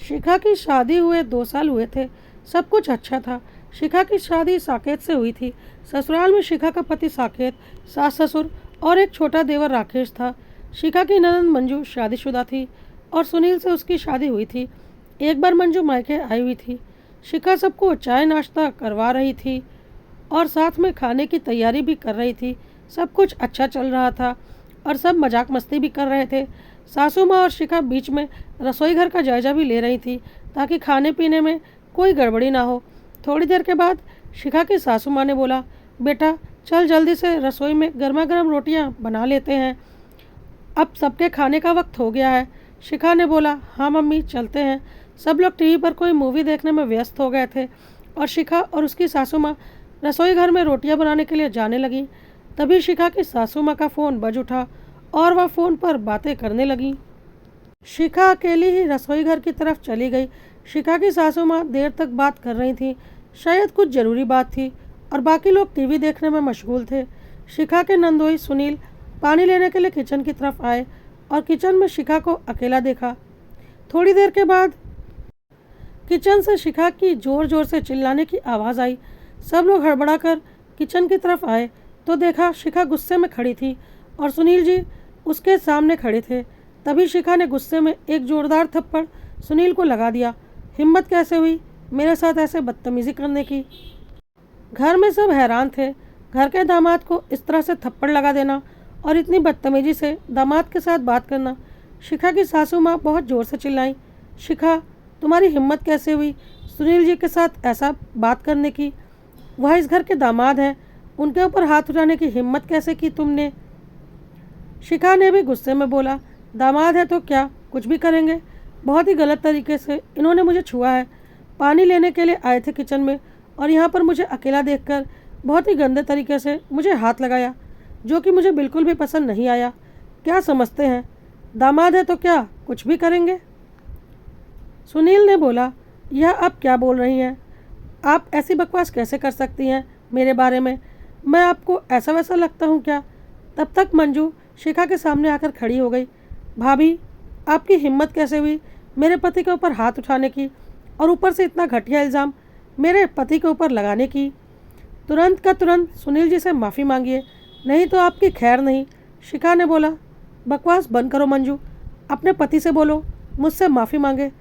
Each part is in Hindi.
शिखा की शादी हुए 2 साल हुए थे। सब कुछ अच्छा था। शिखा की शादी साकेत से हुई थी। ससुराल में शिखा का पति साकेत, सास ससुर और एक छोटा देवर राकेश था। शिखा की ननद मंजू शादीशुदा थी और सुनील से उसकी शादी हुई थी। एक बार मंजू मायके आई हुई थी। शिखा सबको चाय नाश्ता करवा रही थी और साथ में खाने की तैयारी भी कर रही थी। सब कुछ अच्छा चल रहा था और सब मजाक मस्ती भी कर रहे थे। सासू माँ और शिखा बीच में रसोई घर का जायजा भी ले रही थी ताकि खाने पीने में कोई गड़बड़ी ना हो। थोड़ी देर के बाद शिखा की सासू माँ ने बोला, बेटा चल जल्दी से रसोई में गर्मा गर्म रोटियां बना लेते हैं, अब सबके खाने का वक्त हो गया है। शिखा ने बोला, हाँ मम्मी चलते हैं। सब लोग टीवी पर कोई मूवी देखने में व्यस्त हो गए थे और शिखा और उसकी सासू माँ रसोई घर में रोटियां बनाने के लिए जाने लगी। तभी शिखा की सासू माँ का फ़ोन बज उठा और वह फ़ोन पर बातें करने लगी। शिखा अकेली ही रसोई घर की तरफ चली गई। शिखा की सासू माँ देर तक बात कर रही थी। शायद कुछ ज़रूरी बात थी और बाकी लोग टीवी देखने में मशगूल थे। शिखा के नंदोई सुनील पानी लेने के लिए किचन की तरफ आए और किचन में शिखा को अकेला देखा। थोड़ी देर के बाद किचन से शिखा की ज़ोर ज़ोर से चिल्लाने की आवाज़ आई। सब लोग हड़बड़ाकर किचन की तरफ आए तो देखा शिखा गुस्से में खड़ी थी और सुनील जी उसके सामने खड़े थे। तभी शिखा ने गुस्से में एक जोरदार थप्पड़ सुनील को लगा दिया। हिम्मत कैसे हुई मेरे साथ ऐसे बदतमीज़ी करने की। घर में सब हैरान थे। घर के दामाद को इस तरह से थप्पड़ लगा देना और इतनी बदतमीजी से दामाद के साथ बात करना। शिखा की सासू माँ बहुत ज़ोर से चिल्लाई, शिखा तुम्हारी हिम्मत कैसे हुई सुनील जी के साथ ऐसा बात करने की। वह इस घर के दामाद हैं, उनके ऊपर हाथ उठाने की हिम्मत कैसे की तुमने। शिखा ने भी गुस्से में बोला, दामाद है तो क्या कुछ भी करेंगे। बहुत ही गलत तरीके से इन्होंने मुझे छुआ है। पानी लेने के लिए आए थे किचन में और यहाँ पर मुझे अकेला देखकर बहुत ही गंदे तरीके से मुझे हाथ लगाया, जो कि मुझे बिल्कुल भी पसंद नहीं आया। क्या समझते हैं दामाद है तो क्या कुछ भी करेंगे। सुनील ने बोला, यह आप क्या बोल रही हैं, आप ऐसी बकवास कैसे कर सकती हैं मेरे बारे में। मैं आपको ऐसा वैसा लगता हूँ क्या। तब तक मंजू शिखा के सामने आकर खड़ी हो गई। भाभी आपकी हिम्मत कैसे हुई मेरे पति के ऊपर हाथ उठाने की और ऊपर से इतना घटिया इल्ज़ाम मेरे पति के ऊपर लगाने की। तुरंत का तुरंत सुनील जी से माफ़ी मांगिए, नहीं तो आपकी खैर नहीं। शिखा ने बोला, बकवास बंद करो मंजू, अपने पति से बोलो मुझसे माफ़ी मांगे।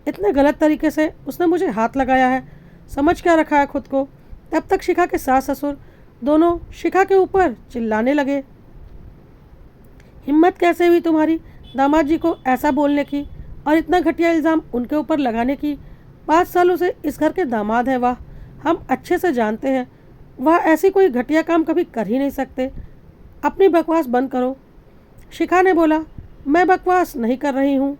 इतने गलत तरीके से उसने मुझे हाथ लगाया है, समझ क्या रखा है खुद को। तब तक शिखा के सास ससुर दोनों शिखा के ऊपर चिल्लाने लगे, हिम्मत कैसे हुई तुम्हारी दामाद जी को ऐसा बोलने की और इतना घटिया इल्ज़ाम उनके ऊपर लगाने की। 5 सालों से इस घर के दामाद हैं, वाह हम अच्छे से जानते हैं वह ऐसी कोई घटिया काम कभी कर ही नहीं सकते। अपनी बकवास बंद करो। शिखा ने बोला, मैं बकवास नहीं कर रही हूँ,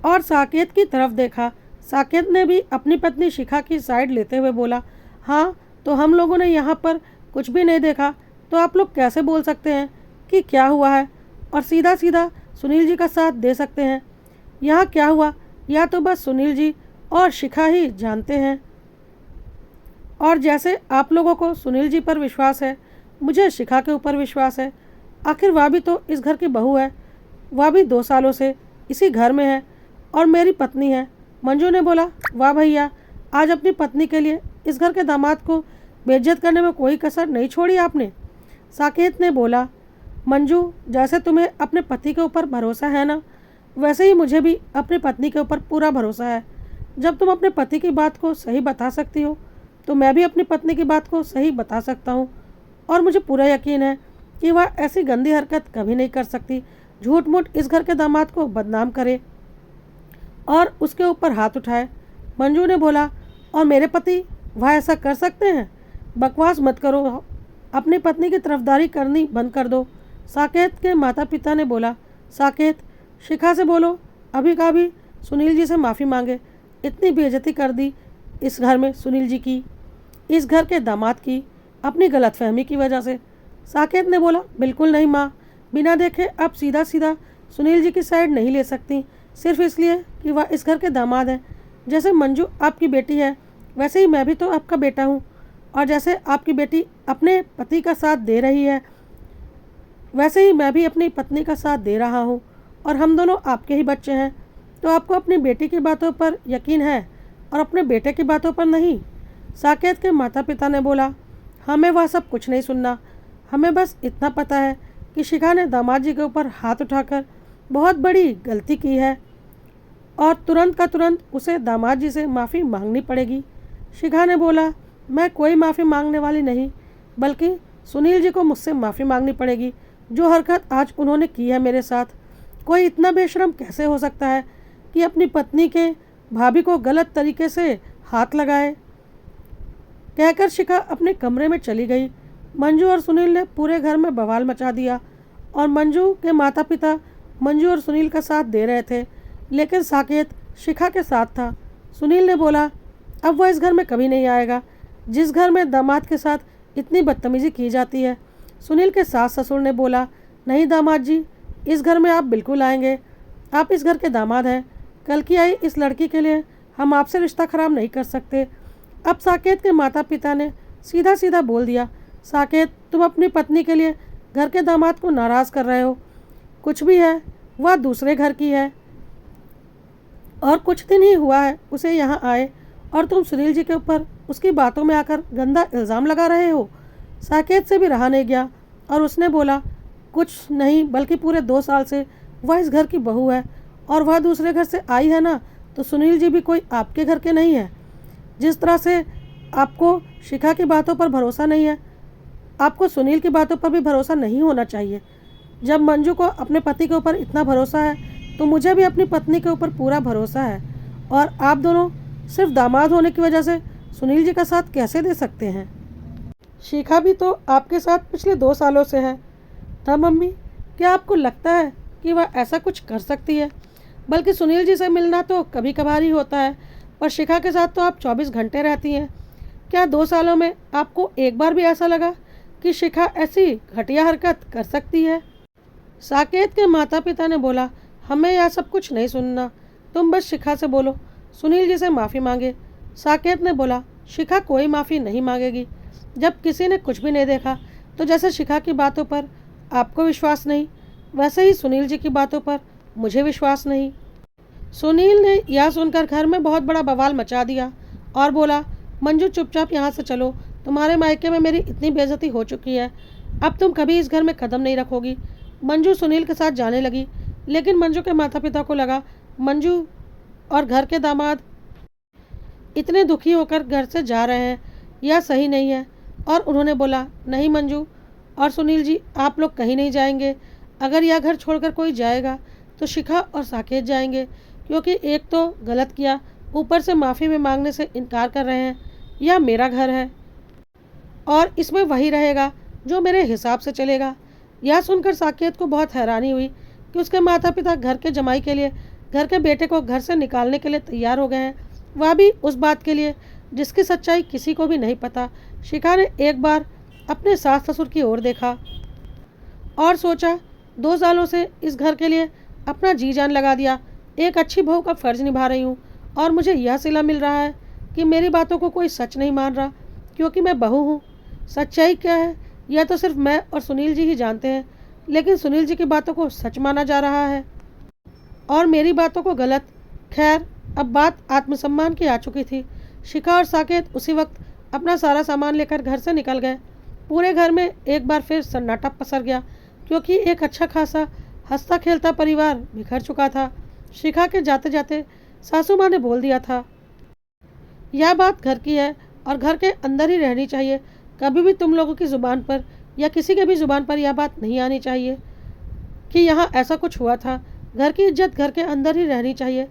और साकेत की तरफ देखा। साकेत ने भी अपनी पत्नी शिखा की साइड लेते हुए बोला, हाँ तो हम लोगों ने यहाँ पर कुछ भी नहीं देखा, तो आप लोग कैसे बोल सकते हैं कि क्या हुआ है और सीधा सीधा सुनील जी का साथ दे सकते हैं। यहाँ क्या हुआ या तो बस सुनील जी और शिखा ही जानते हैं। और जैसे आप लोगों को सुनील जी पर विश्वास है, मुझे शिखा के ऊपर विश्वास है। आखिर वह भी तो इस घर की बहू है, वह भी 2 सालों से इसी घर में है और मेरी पत्नी है। मंजू ने बोला, वाह भैया आज अपनी पत्नी के लिए इस घर के दामाद को बेइज्जत करने में कोई कसर नहीं छोड़ी आपने। साकेत ने बोला, मंजू जैसे तुम्हें अपने पति के ऊपर भरोसा है ना, वैसे ही मुझे भी अपनी पत्नी के ऊपर पूरा भरोसा है। जब तुम अपने पति की बात को सही बता सकती हो तो मैं भी अपनी पत्नी की बात को सही बता सकता हूँ और मुझे पूरा यकीन है कि वह ऐसी गंदी हरकत कभी नहीं कर सकती, झूठ मूठ इस घर के दामाद को बदनाम करे और उसके ऊपर हाथ उठाए। मंजू ने बोला, और मेरे पति वह ऐसा कर सकते हैं। बकवास मत करो, अपनी पत्नी की तरफदारी करनी बंद कर दो। साकेत के माता पिता ने बोला, साकेत शिखा से बोलो अभी का भी सुनील जी से माफ़ी मांगे। इतनी बेइज्जती कर दी इस घर में सुनील जी की, इस घर के दामाद की, अपनी गलतफहमी की वजह से। साकेत ने बोला, बिल्कुल नहीं माँ, बिना देखे आप सीधा सीधा सुनील जी की साइड नहीं ले सकती, सिर्फ इसलिए कि वह इस घर के दामाद हैं। जैसे मंजू आपकी बेटी है वैसे ही मैं भी तो आपका बेटा हूँ, और जैसे आपकी बेटी अपने पति का साथ दे रही है वैसे ही मैं भी अपनी पत्नी का साथ दे रहा हूँ, और हम दोनों आपके ही बच्चे हैं। तो आपको अपनी बेटी की बातों पर यकीन है और अपने बेटे की बातों पर नहीं। साकेत के माता पिता ने बोला, हमें वह सब कुछ नहीं सुनना। हमें बस इतना पता है कि शिखा ने दामाद जी के ऊपर हाथ उठाकर बहुत बड़ी गलती की है और तुरंत का तुरंत उसे दामाद जी से माफ़ी मांगनी पड़ेगी। शिखा ने बोला, मैं कोई माफ़ी मांगने वाली नहीं, बल्कि सुनील जी को मुझसे माफ़ी मांगनी पड़ेगी। जो हरकत आज उन्होंने की है मेरे साथ, कोई इतना बेशरम कैसे हो सकता है कि अपनी पत्नी के भाभी को गलत तरीके से हाथ लगाए। कहकर शिखा अपने कमरे में चली गई। मंजू और सुनील ने पूरे घर में बवाल मचा दिया और मंजू के माता पिता मंजू और सुनील का साथ दे रहे थे, लेकिन साकेत शिखा के साथ था। सुनील ने बोला, अब वह इस घर में कभी नहीं आएगा जिस घर में दामाद के साथ इतनी बदतमीज़ी की जाती है। सुनील के सास ससुर ने बोला, नहीं दामाद जी, इस घर में आप बिल्कुल आएंगे। आप इस घर के दामाद हैं। कल की आई इस लड़की के लिए हम आपसे रिश्ता ख़राब नहीं कर सकते। अब साकेत के माता पिता ने सीधा सीधा बोल दिया, साकेत, तुम अपनी पत्नी के लिए घर के दामाद को नाराज़ कर रहे हो। कुछ भी है, वह दूसरे घर की है और कुछ दिन ही हुआ है उसे यहाँ आए और तुम सुनील जी के ऊपर उसकी बातों में आकर गंदा इल्ज़ाम लगा रहे हो। साकेत से भी रहा नहीं गया और उसने बोला, कुछ नहीं बल्कि पूरे 2 साल से वह इस घर की बहू है और वह दूसरे घर से आई है ना, तो सुनील जी भी कोई आपके घर के नहीं है। जिस तरह से आपको शिखा की बातों पर भरोसा नहीं है, आपको सुनील की बातों पर भी भरोसा नहीं होना चाहिए। जब मंजू को अपने पति के ऊपर इतना भरोसा है तो मुझे भी अपनी पत्नी के ऊपर पूरा भरोसा है और आप दोनों सिर्फ दामाद होने की वजह से सुनील जी का साथ कैसे दे सकते हैं। शिखा भी तो आपके साथ पिछले 2 सालों से है। तब मम्मी, क्या आपको लगता है कि वह ऐसा कुछ कर सकती है? बल्कि सुनील जी से मिलना तो कभी कभार ही होता है, पर शिखा के साथ तो आप 24 घंटे रहती हैं। क्या 2 सालों में आपको एक बार भी ऐसा लगा कि शिखा ऐसी घटिया हरकत कर सकती है? साकेत के माता पिता ने बोला, हमें यह सब कुछ नहीं सुनना, तुम बस शिखा से बोलो, सुनील जी से माफ़ी मांगे। साकेत ने बोला, शिखा कोई माफ़ी नहीं मांगेगी। जब किसी ने कुछ भी नहीं देखा तो जैसे शिखा की बातों पर आपको विश्वास नहीं, वैसे ही सुनील जी की बातों पर मुझे विश्वास नहीं। सुनील ने यह सुनकर घर में बहुत बड़ा बवाल मचा दिया और बोला, मंजू चुपचाप यहाँ से चलो, तुम्हारे मायके में मेरी इतनी बेइज्जती हो चुकी है, अब तुम कभी इस घर में कदम नहीं रखोगी। मंजू सुनील के साथ जाने लगी, लेकिन मंजू के माता पिता को लगा मंजू और घर के दामाद इतने दुखी होकर घर से जा रहे हैं, यह सही नहीं है। और उन्होंने बोला, नहीं मंजू और सुनील जी, आप लोग कहीं नहीं जाएंगे। अगर यह घर छोड़कर कोई जाएगा तो शिखा और साकेत जाएंगे, क्योंकि एक तो गलत किया, ऊपर से माफ़ी में मांगने से इनकार कर रहे हैं। यह मेरा घर है और इसमें वही रहेगा जो मेरे हिसाब से चलेगा। यह सुनकर साकेत को बहुत हैरानी हुई कि उसके माता पिता घर के जमाई के लिए घर के बेटे को घर से निकालने के लिए तैयार हो गए हैं, वह भी उस बात के लिए जिसकी सच्चाई किसी को भी नहीं पता। शिखा ने एक बार अपने सास ससुर की ओर देखा और सोचा, 2 सालों से इस घर के लिए अपना जी जान लगा दिया, एक अच्छी बहू का फ़र्ज़ निभा रही हूँ और मुझे यह सिला मिल रहा है कि मेरी बातों को कोई सच नहीं मान रहा, क्योंकि मैं बहू हूँ। सच्चाई क्या है यह तो सिर्फ मैं और सुनील जी ही जानते हैं, लेकिन सुनील जी की बातों को सच माना जा रहा है और मेरी बातों को गलत। खैर, अब बात आत्मसम्मान की आ चुकी थी। शिखा और साकेत उसी वक्त अपना सारा सामान लेकर घर से निकल गए। पूरे घर में एक बार फिर सन्नाटा पसर गया, क्योंकि एक अच्छा खासा हंसता खेलता परिवार बिखर चुका था। शिखा के जाते जाते सासू माँ ने बोल दिया था, यह बात घर की है और घर के अंदर ही रहनी चाहिए। कभी भी तुम लोगों की ज़ुबान पर या किसी के भी ज़ुबान पर यह बात नहीं आनी चाहिए कि यहाँ ऐसा कुछ हुआ था। घर की इज्जत घर के अंदर ही रहनी चाहिए।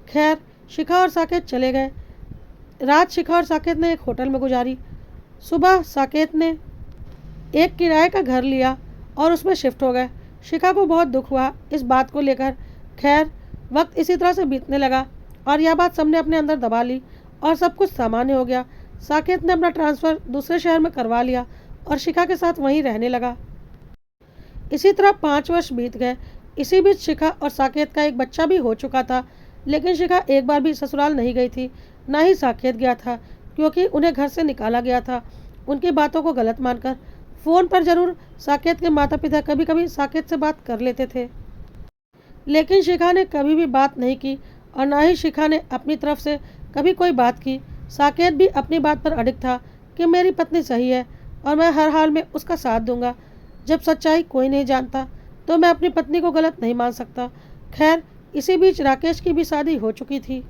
खैर, शिखा और साकेत चले गए। रात शिखा और साकेत ने एक होटल में गुजारी। सुबह साकेत ने एक किराए का घर लिया और उसमें शिफ्ट हो गए। शिखा को बहुत दुख हुआ इस बात को लेकर। खैर, वक्त इसी तरह से बीतने लगा और यह बात सबने अपने अंदर दबा ली और सब कुछ सामान्य हो गया। साकेत ने अपना ट्रांसफ़र दूसरे शहर में करवा लिया और शिखा के साथ वहीं रहने लगा। इसी तरह 5 वर्ष बीत गए। इसी बीच शिखा और साकेत का एक बच्चा भी हो चुका था, लेकिन शिखा एक बार भी ससुराल नहीं गई थी, ना ही साकेत गया था, क्योंकि उन्हें घर से निकाला गया था उनकी बातों को गलत मानकर। फ़ोन पर ज़रूर साकेत के माता पिता कभी कभी साकेत से बात कर लेते थे, लेकिन शिखा ने कभी भी बात नहीं की और ना ही शिखा ने अपनी तरफ से कभी कोई बात की। साकेत भी अपनी बात पर अडिग था कि मेरी पत्नी सही है और मैं हर हाल में उसका साथ दूंगा। जब सच्चाई कोई नहीं जानता तो मैं अपनी पत्नी को गलत नहीं मान सकता। खैर, इसी बीच राकेश की भी शादी हो चुकी थी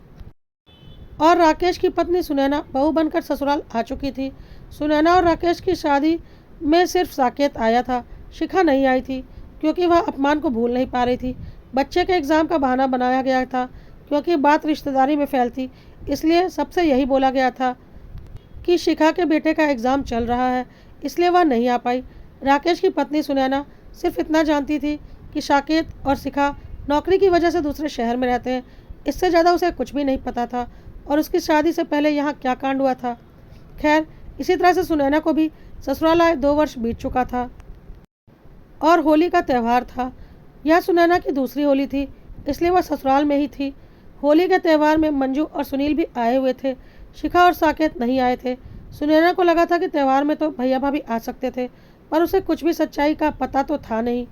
और राकेश की पत्नी सुनैना बहू बनकर ससुराल आ चुकी थी। सुनैना और राकेश की शादी में सिर्फ साकेत आया था, शिखा नहीं आई थी क्योंकि वह अपमान को भूल नहीं पा रही थी। बच्चे के एग्ज़ाम का बहाना बनाया गया था क्योंकि बात रिश्तेदारी में फैलती, इसलिए सबसे यही बोला गया था कि शिखा के बेटे का एग्ज़ाम चल रहा है, इसलिए वह नहीं आ पाई। राकेश की पत्नी सुनैना सिर्फ इतना जानती थी कि साकेत और शिखा नौकरी की वजह से दूसरे शहर में रहते हैं। इससे ज़्यादा उसे कुछ भी नहीं पता था और उसकी शादी से पहले यहाँ क्या कांड हुआ था। खैर, इसी तरह से सुनैना को भी ससुराल आए 2 वर्ष बीत चुका था और होली का त्यौहार था। यह सुनैना की दूसरी होली थी, इसलिए वह ससुराल में ही थी। होली के त्यौहार में मंजू और सुनील भी आए हुए थे, शिखा और साकेत नहीं आए थे। सुनैना को लगा था कि त्यौहार में तो भैया भाभी आ सकते थे, पर उसे कुछ भी सच्चाई का पता तो था नहीं।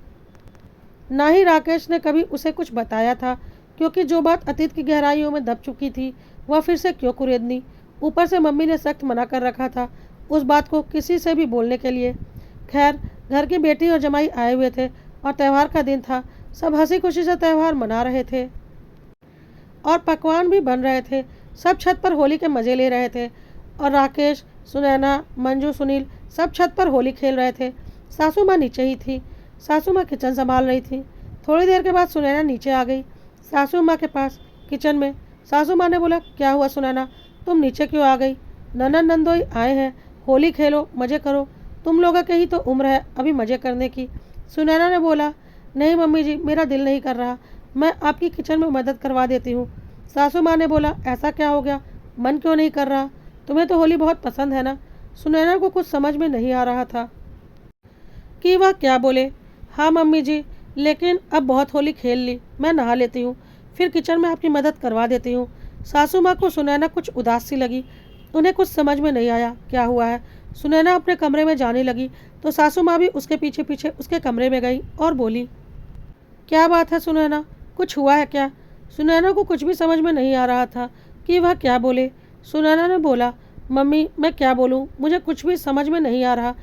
ना ही राकेश ने कभी उसे कुछ बताया था, क्योंकि जो बात अतीत की गहराइयों में दब चुकी थी वह फिर से क्यों कुरेदनी। ऊपर से मम्मी ने सख्त मना कर रखा था उस बात को किसी से भी बोलने के लिए। खैर, घर की बेटी और जमाई आए हुए थे और त्यौहार का दिन था। सब हंसी खुशी से त्यौहार मना रहे थे और पकवान भी बन रहे थे। सब छत पर होली के मज़े ले रहे थे और राकेश, सुनैना, मंजू, सुनील सब छत पर होली खेल रहे थे। सासू माँ नीचे ही थी। सासू माँ किचन संभाल रही थी। थोड़ी देर के बाद सुनैना नीचे आ गई सासू माँ के पास किचन में। सासू माँ ने बोला, क्या हुआ सुनैना, तुम नीचे क्यों आ गई? ननद नंदोई आए हैं, होली खेलो, मज़े करो। तुम लोगों के ही तो उम्र है अभी मज़े करने की। सुनैना ने बोला, नहीं मम्मी जी, मेरा दिल नहीं कर रहा, मैं आपकी किचन में मदद करवा देती हूँ। सासू माँ ने बोला, ऐसा क्या हो गया, मन क्यों नहीं कर रहा? तुम्हें तो होली बहुत पसंद है ना? सुनैना को कुछ समझ में नहीं आ रहा था कि वह क्या बोले। हाँ मम्मी जी, लेकिन अब बहुत होली खेल ली, मैं नहा लेती हूँ, फिर किचन में आपकी मदद करवा देती हूँ। सासू माँ को सुनैना कुछ उदास सी लगी। उन्हें कुछ समझ में नहीं आया क्या हुआ है। सुनैना अपने कमरे में जाने लगी तो सासू माँ भी उसके पीछे पीछे उसके कमरे में गई और बोली, क्या बात है सुनैना, कुछ हुआ है क्या? सुनैना को कुछ भी समझ में नहीं आ रहा था कि वह क्या बोले। सुनैना ने बोला, मम्मी मैं क्या बोलूँ, मुझे कुछ भी समझ में नहीं आ रहा।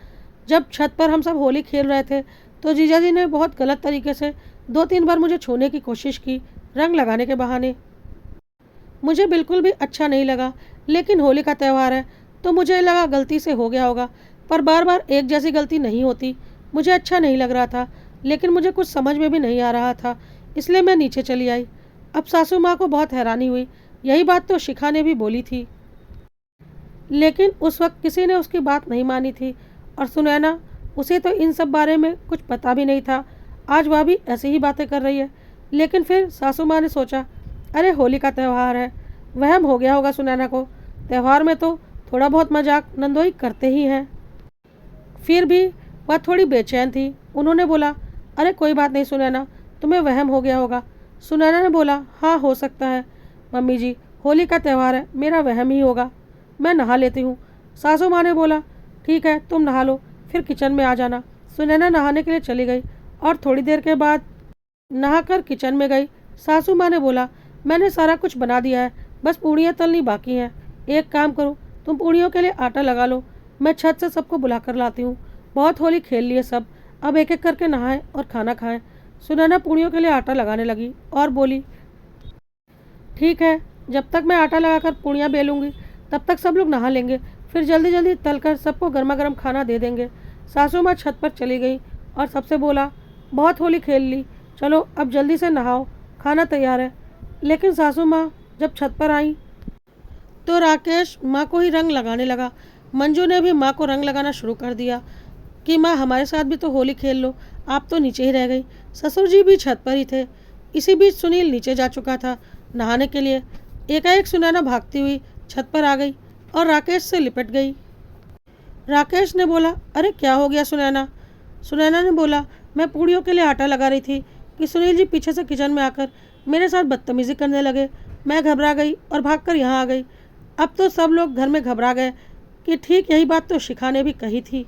जब छत पर हम सब होली खेल रहे थे तो जीजा जी ने बहुत गलत तरीके से 2-3 बार मुझे छूने की कोशिश की, रंग लगाने के बहाने। मुझे बिल्कुल भी अच्छा नहीं लगा, लेकिन होली का त्यौहार है तो मुझे लगा गलती से हो गया होगा, पर बार बार एक जैसी गलती नहीं होती। मुझे अच्छा नहीं लग रहा था, लेकिन मुझे कुछ समझ में भी नहीं आ रहा था, इसलिए मैं नीचे चली आई। अब सासू माँ को बहुत हैरानी हुई। यही बात तो शिखा ने भी बोली थी, लेकिन उस वक्त किसी ने उसकी बात नहीं मानी थी और सुनैना, उसे तो इन सब बारे में कुछ पता भी नहीं था। आज वह भी ऐसी ही बातें कर रही है। लेकिन फिर सासू माँ ने सोचा, अरे होली का त्यौहार है, वहम हो गया होगा सुनैना को, त्यौहार में तो थोड़ा बहुत मजाक नंदोई करते ही हैं। फिर भी वह थोड़ी बेचैन थी। उन्होंने बोला, अरे कोई बात नहीं सुनैना, तुम्हें वहम हो गया होगा। सुनैना ने बोला, हाँ हो सकता है मम्मी जी, होली का त्यौहार है, मेरा वहम ही होगा, मैं नहा लेती हूँ। सासू माँ ने बोला, ठीक है तुम नहा लो, फिर किचन में आ जाना। सुनैना नहाने के लिए चली गई और थोड़ी देर के बाद नहाकर किचन में गई। सासू माँ ने बोला, मैंने सारा कुछ बना दिया है, बस पूड़ियाँ तलनी बाकी हैं। एक काम करो, तुम पूड़ियों के लिए आटा लगा लो, मैं छत से सबको बुला कर लाती हूँ। बहुत होली खेल लिए सब, अब एक एक करके नहाएं और खाना खाएं। सुनैना पूड़ियों के लिए आटा लगाने लगी और बोली, ठीक है, जब तक मैं आटा लगाकर पूड़ियाँ बेलूँगी तब तक सब लोग नहा लेंगे, फिर जल्दी जल्दी तलकर सबको गर्मा गर्म खाना दे देंगे। सासू माँ छत पर चली गई और सबसे बोला, बहुत होली खेल ली, चलो अब जल्दी से नहाओ, खाना तैयार है। लेकिन सासू माँ जब छत पर आई तो राकेश माँ को ही रंग लगाने लगा। मंजू ने भी माँ को रंग लगाना शुरू कर दिया कि माँ हमारे साथ भी तो होली खेल लो, आप तो नीचे ही रह गई। ससुर जी भी छत पर ही थे। इसी बीच सुनील नीचे जा चुका था नहाने के लिए। एकाएक सुनैना भागती हुई छत पर आ गई और राकेश से लिपट गई। राकेश ने बोला, अरे क्या हो गया सुनैना? सुनैना ने बोला, मैं पूड़ियों के लिए आटा लगा रही थी कि सुनील जी पीछे से किचन में आकर मेरे साथ बदतमीजी करने लगे। मैं घबरा गई और भागकर यहाँ आ गई। अब तो सब लोग घर में घबरा गए कि ठीक यही बात तो शिखा ने भी कही थी।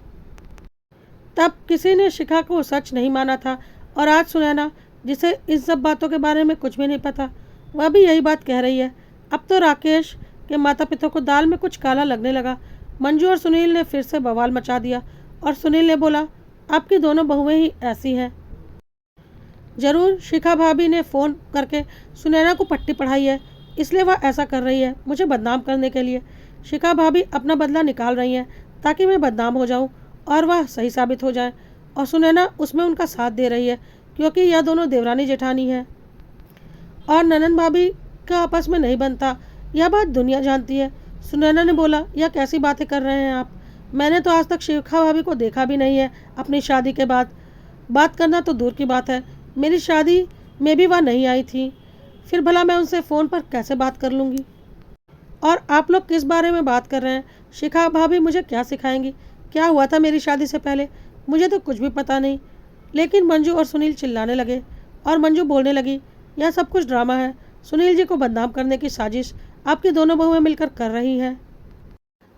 तब किसी ने शिखा को सच नहीं माना था और आज सुनैना, जिसे इन सब बातों के बारे में कुछ भी नहीं पता, वह भी यही बात कह रही है। अब तो राकेश के माता पिता को दाल में कुछ काला लगने लगा। मंजू और सुनील ने फिर से बवाल मचा दिया और सुनील ने बोला, आपकी दोनों बहुएं ही ऐसी हैं। ज़रूर शिखा भाभी ने फ़ोन करके सुनैना को पट्टी पढ़ाई है, इसलिए वह ऐसा कर रही है, मुझे बदनाम करने के लिए। शिखा भाभी अपना बदला निकाल रही हैं ताकि मैं बदनाम हो जाऊं और वह सही साबित हो जाए। और सुनैना उसमें उनका साथ दे रही है क्योंकि यह दोनों देवरानी जेठानी है और ननन भाभी का आपस में नहीं बनता। यह बात दुनिया जानती है। सुनैना ने बोला, यह कैसी बातें कर रहे हैं आप? मैंने तो आज तक शिखा भाभी को देखा भी नहीं है अपनी शादी के बाद। बात करना तो दूर की बात है, मेरी शादी में भी वह नहीं आई थी। फिर भला मैं उनसे फ़ोन पर कैसे बात कर लूँगी? और आप लोग किस बारे में बात कर रहे हैं? शिखा भाभी मुझे क्या सिखाएंगी? क्या हुआ था मेरी शादी से पहले? मुझे तो कुछ भी पता नहीं। लेकिन मंजू और सुनील चिल्लाने लगे और मंजू बोलने लगी, यह सब कुछ ड्रामा है। सुनील जी को बदनाम करने की साजिश आपकी दोनों बहुएं मिलकर कर रही हैं।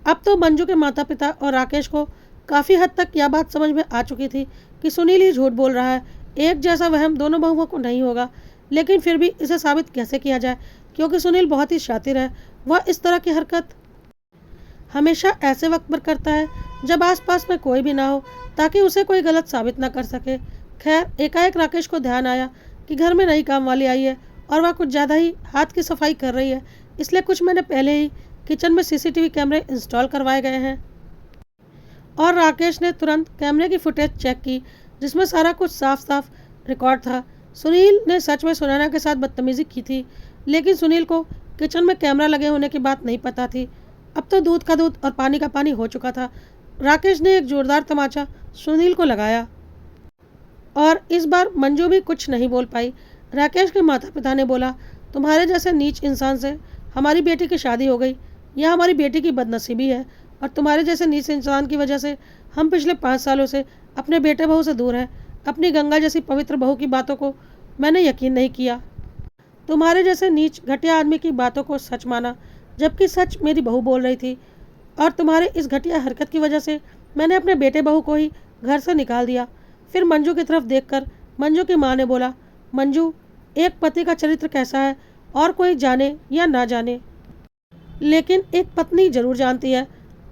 अब तो मंजू के माता पिता और राकेश को काफ़ी हद तक यह बात समझ में आ चुकी थी कि सुनील ही झूठ बोल रहा है। एक जैसा वहम दोनों बहुओं को नहीं होगा, लेकिन फिर भी इसे साबित कैसे किया जाए? क्योंकि सुनील बहुत ही शातिर है। वह इस तरह की हरकत हमेशा ऐसे वक्त पर करता है जब आसपास में कोई भी ना हो, ताकि उसे कोई गलत साबित ना कर सके। खैर, एकाएक राकेश को ध्यान आया कि घर में नई काम वाली आई है और वह कुछ ज़्यादा ही हाथ की सफाई कर रही है, इसलिए कुछ महीने पहले ही किचन में सीसीटीवी कैमरे इंस्टॉल करवाए गए हैं। और राकेश ने तुरंत कैमरे की फुटेज चेक की जिसमें सारा कुछ साफ साफ रिकॉर्ड था। सुनील ने सच में सुनैना के साथ बदतमीजी की थी, लेकिन सुनील को किचन में कैमरा लगे होने की बात नहीं पता थी। अब तो दूध का दूध और पानी का पानी हो चुका था। राकेश ने एक जोरदार तमाचा सुनील को लगाया और इस बार मंजू भी कुछ नहीं बोल पाई। राकेश के माता पिता ने बोला, तुम्हारे जैसे नीच इंसान से हमारी बेटी की शादी हो गई, यह हमारी बेटी की बदनसीबी है और तुम्हारे जैसे नीच इंसान की वजह से हम पिछले 5 सालों से अपने बेटे बहू से दूर हैं। अपनी गंगा जैसी पवित्र बहू की बातों को मैंने यकीन नहीं किया। तुम्हारे जैसे नीच घटिया आदमी की बातों को सच माना, जबकि सच मेरी बहू बोल रही थी। और तुम्हारे इस घटिया हरकत की वजह से मैंने अपने बेटे बहू को ही घर से निकाल दिया। फिर मंजू की तरफ देखकर मंजू की माँ ने बोला, मंजू, एक पति का चरित्र कैसा है और कोई जाने या ना जाने, लेकिन एक पत्नी जरूर जानती है।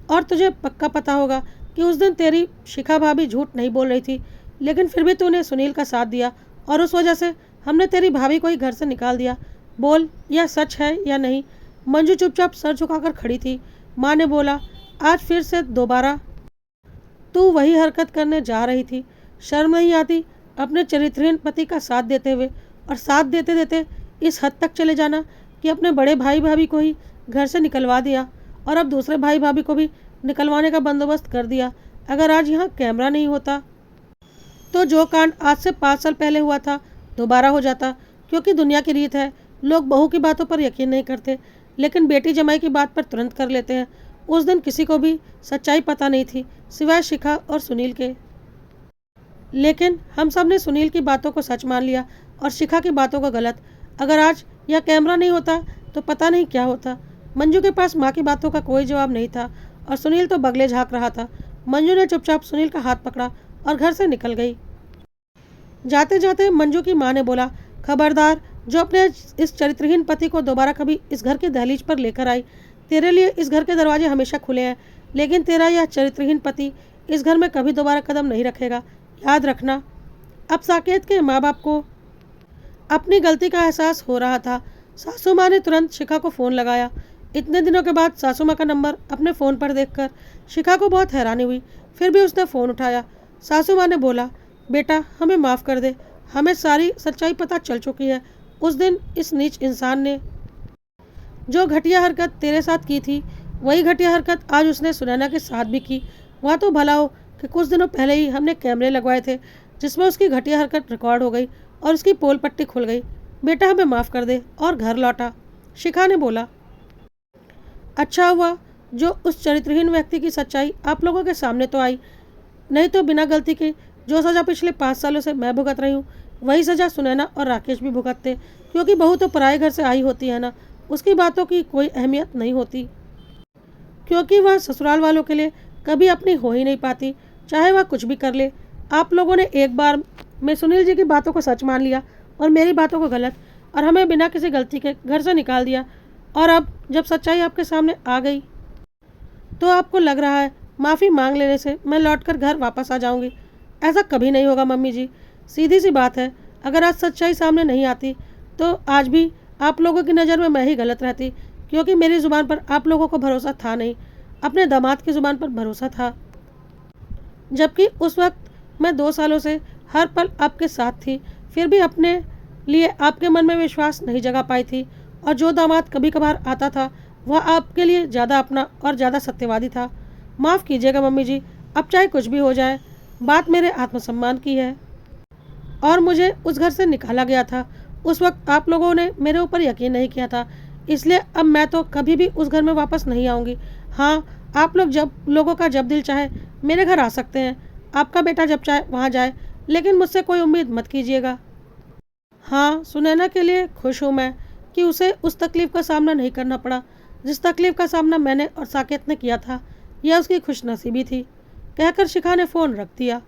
और तुझे पक्का पता होगा कि उस दिन तेरी शिखा भाभी झूठ नहीं बोल रही थी, लेकिन फिर भी तूने सुनील का साथ दिया और उस वजह से हमने तेरी भाभी को ही घर से निकाल दिया। बोल, यह सच है या नहीं? मंजू चुपचाप सर झुकाकर खड़ी थी। माँ ने बोला, आज फिर से दोबारा तू वही हरकत करने जा रही थी। शर्म नहीं आती अपने चरित्रहीन पति का साथ देते हुए? और साथ देते देते इस हद तक चले जाना कि अपने बड़े भाई भाभी को ही घर से निकलवा दिया और अब दूसरे भाई भाभी को भी निकलवाने का बंदोबस्त कर दिया। अगर आज यहाँ कैमरा नहीं होता तो जो कांड आज से 5 साल पहले हुआ था दोबारा हो जाता। क्योंकि दुनिया की रीत है, लोग बहू की बातों पर यकीन नहीं करते, लेकिन बेटी जमाई की बात पर तुरंत कर लेते हैं। उस दिन किसी को भी सच्चाई पता नहीं थी सिवाय शिखा और सुनील के, लेकिन हम सब ने सुनील की बातों को सच मान लिया और शिखा की बातों को गलत। अगर आज यह कैमरा नहीं होता तो पता नहीं क्या होता। मंजू के पास माँ की बातों का कोई जवाब नहीं था और सुनील तो बगले झाँक रहा था। मंजू ने चुपचाप सुनील का हाथ पकड़ा और घर से निकल गई। जाते जाते मंजू की माँ ने बोला, खबरदार, जो अपने इस चरित्रहीन पति को दोबारा कभी इस घर की दहलीज पर लेकर आई। तेरे लिए इस घर के दरवाजे हमेशा खुले हैं, लेकिन तेरा यह चरित्रहीन पति इस घर में कभी दोबारा कदम नहीं रखेगा, याद रखना। अब साकेत के माँ बाप को अपनी गलती का एहसास हो रहा था। सासू माँ ने तुरंत शिखा को फ़ोन लगाया। इतने दिनों के बाद सासू माँ का नंबर अपने फ़ोन पर देखकर शिखा को बहुत हैरानी हुई, फिर भी उसने फ़ोन उठाया। सासू माँ ने बोला, बेटा, हमें माफ़ कर दे, हमें सारी सच्चाई पता चल चुकी है। उस दिन इस नीच इंसान ने जो घटिया हरकत तेरे साथ की थी, वही घटिया हरकत आज उसने सुनैना के साथ भी की। वह तो भला हो कि कुछ दिनों पहले ही हमने कैमरे लगवाए थे जिसमें उसकी घटिया हरकत रिकॉर्ड हो गई और उसकी पोल पट्टी खुल गई। बेटा, हमें माफ़ कर दे और घर लौटा। शिखा ने बोला, अच्छा हुआ जो उस चरित्रहीन व्यक्ति की सच्चाई आप लोगों के सामने तो आई, नहीं तो बिना गलती के जो सज़ा पिछले 5 सालों से मैं भुगत रही हूँ, वही सज़ा सुनैना और राकेश भी भुगतते। क्योंकि बहू तो पराए घर से आई होती है ना, उसकी बातों की कोई अहमियत नहीं होती, क्योंकि वह ससुराल वालों के लिए कभी अपनी हो ही नहीं पाती, चाहे वह कुछ भी कर ले। आप लोगों ने एक बार में सुनील जी की बातों को सच मान लिया और मेरी बातों को गलत। और हमें बिना किसी गलती के घर से निकाल दिया, और अब जब सच्चाई आपके सामने आ गई तो आपको लग रहा है माफ़ी मांग लेने से मैं लौटकर घर वापस आ जाऊंगी। ऐसा कभी नहीं होगा मम्मी जी। सीधी सी बात है, अगर आज सच्चाई सामने नहीं आती तो आज भी आप लोगों की नज़र में मैं ही गलत रहती, क्योंकि मेरी ज़ुबान पर आप लोगों को भरोसा था नहीं, अपने दामाद की ज़ुबान पर भरोसा था। जबकि उस वक्त मैं 2 सालों से हर पल आपके साथ थी, फिर भी अपने लिए आपके मन में विश्वास नहीं जगा पाई थी। और जो दामाद कभी कभार आता था वह आपके लिए ज़्यादा अपना और ज़्यादा सत्यवादी था। माफ़ कीजिएगा मम्मी जी, अब चाहे कुछ भी हो जाए, बात मेरे आत्मसम्मान की है और मुझे उस घर से निकाला गया था। उस वक्त आप लोगों ने मेरे ऊपर यकीन नहीं किया था, इसलिए अब मैं तो कभी भी उस घर में वापस नहीं आऊँगी। हाँ, आप लोगों का जब दिल चाहे मेरे घर आ सकते हैं, आपका बेटा जब चाहे वहाँ जाए, लेकिन मुझसे कोई उम्मीद मत कीजिएगा। हाँ, सुनैना के लिए खुश हूँ मैं कि उसे उस तकलीफ़ का सामना नहीं करना पड़ा जिस तकलीफ़ का सामना मैंने और साकेत ने किया था। यह उसकी खुशनसीबी थी। कहकर शिखा ने फ़ोन रख दिया।